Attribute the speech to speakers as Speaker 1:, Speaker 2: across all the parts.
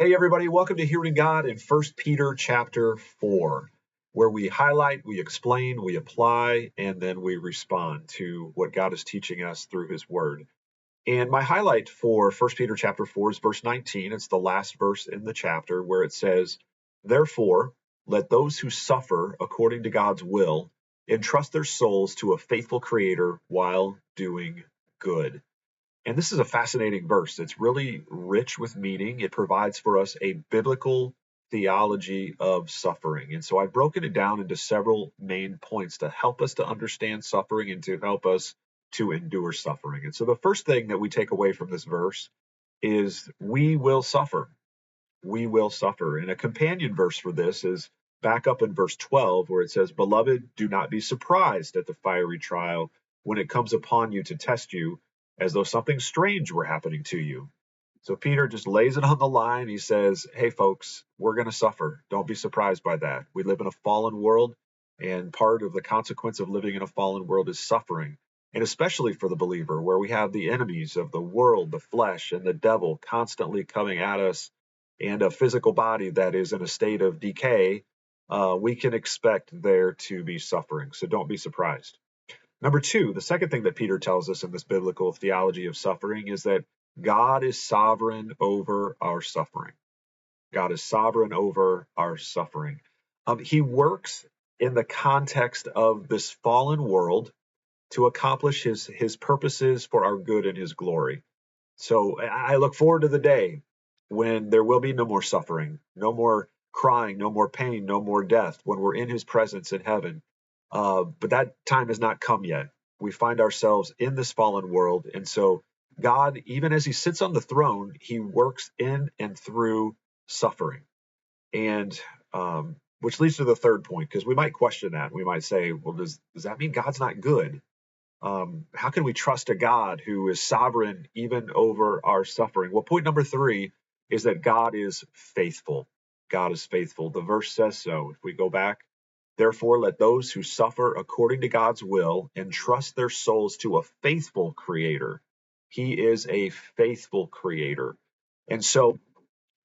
Speaker 1: Hey everybody, welcome to Hearing God in First Peter chapter 4, where we highlight, we explain, we apply, and then we respond to what God is teaching us through his word. And my highlight for First Peter chapter 4 is verse 19. It's the last verse in the chapter where it says, "Therefore, let those who suffer according to God's will entrust their souls to a faithful creator while doing good." And this is a fascinating verse. It's really rich with meaning. It provides for us a biblical theology of suffering. And so I've broken it down into several main points to help us to understand suffering and to help us to endure suffering. And so the first thing that we take away from this verse is we will suffer. We will suffer. And a companion verse for this is back up in verse 12, where it says, "Beloved, do not be surprised at the fiery trial when it comes upon you to test you, as though something strange were happening to you." So Peter just lays it on the line. He says, hey, folks, we're going to suffer. Don't be surprised by that. We live in a fallen world, and part of the consequence of living in a fallen world is suffering. And especially for the believer, where we have the enemies of the world, the flesh, and the devil constantly coming at us, and a physical body that is in a state of decay, we can expect there to be suffering. So don't be surprised. Number two, the second thing that Peter tells us in this biblical theology of suffering is that God is sovereign over our suffering. God is sovereign over our suffering. He works in the context of this fallen world to accomplish his purposes for our good and his glory. So I look forward to the day when there will be no more suffering, no more crying, no more pain, no more death, when we're in his presence in heaven. But that time has not come yet. We find ourselves in this fallen world. And so God, even as he sits on the throne, he works in and through suffering. And which leads to the third point, because we might question that. We might say, well, does that mean God's not good? How can we trust a God who is sovereign even over our suffering? Well, point number three is that God is faithful. God is faithful. The verse says so. If we go back, therefore, let those who suffer according to God's will entrust their souls to a faithful creator. He is a faithful creator. And so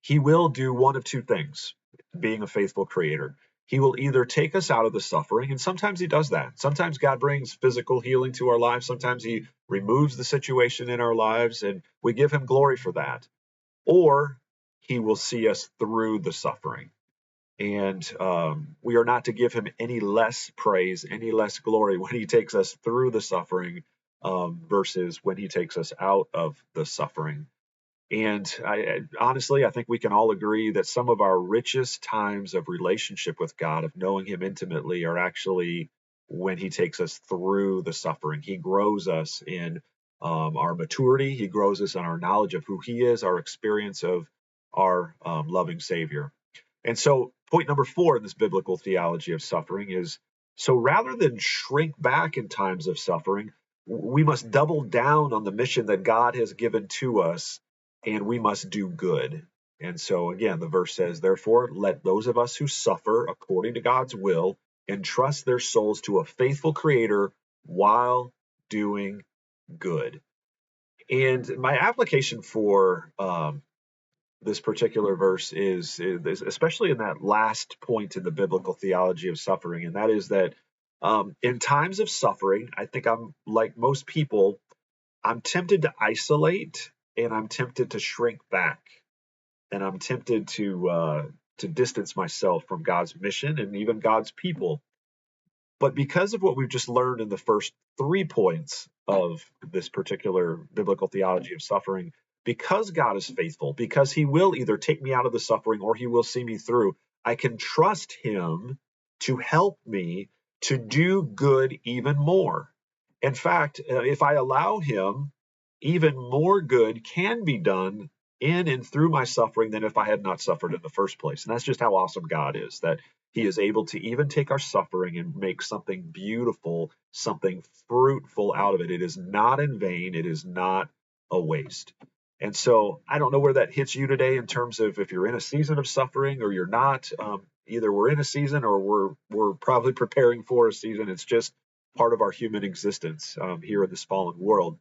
Speaker 1: he will do one of two things, being a faithful creator. He will either take us out of the suffering, and sometimes he does that. Sometimes God brings physical healing to our lives. Sometimes he removes the situation in our lives, and we give him glory for that. Or he will see us through the suffering. And we are not to give him any less praise, any less glory when he takes us through the suffering versus when he takes us out of the suffering. And honestly, I think we can all agree that some of our richest times of relationship with God, of knowing him intimately, are actually when he takes us through the suffering. He grows us in our maturity. He grows us in our knowledge of who he is, our experience of our loving Savior. And so, point number four in this biblical theology of suffering is, so rather than shrink back in times of suffering, we must double down on the mission that God has given to us, and we must do good. And so, again, the verse says, therefore, let those of us who suffer according to God's will entrust their souls to a faithful creator while doing good. And my application for this particular verse is especially in that last point in the biblical theology of suffering, and that is that in times of suffering, I think I'm like most people, I'm tempted to isolate, and I'm tempted to shrink back, and I'm tempted to distance myself from God's mission and even God's people. But because of what we've just learned in the first 3 points of this particular biblical theology of suffering, because God is faithful, because he will either take me out of the suffering or he will see me through, I can trust him to help me to do good even more. In fact, if I allow him, even more good can be done in and through my suffering than if I had not suffered in the first place. And that's just how awesome God is, that he is able to even take our suffering and make something beautiful, something fruitful out of it. It is not in vain. It is not a waste. And so I don't know where that hits you today in terms of if you're in a season of suffering or you're not. Either we're in a season or we're probably preparing for a season. It's just part of our human existence here in this fallen world.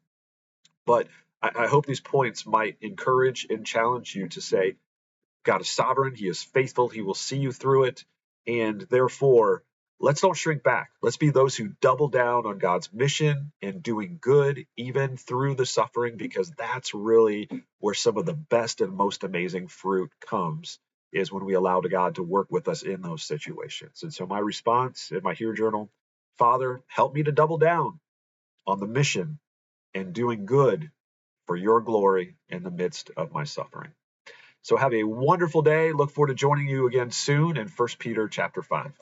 Speaker 1: But I hope these points might encourage and challenge you to say, God is sovereign. He is faithful. He will see you through it. And therefore, let's don't shrink back. Let's be those who double down on God's mission and doing good, even through the suffering, because that's really where some of the best and most amazing fruit comes, is when we allow God to work with us in those situations. And so my response in my Here Journal, Father, help me to double down on the mission and doing good for your glory in the midst of my suffering. So have a wonderful day. Look forward to joining you again soon in 1 Peter chapter 5.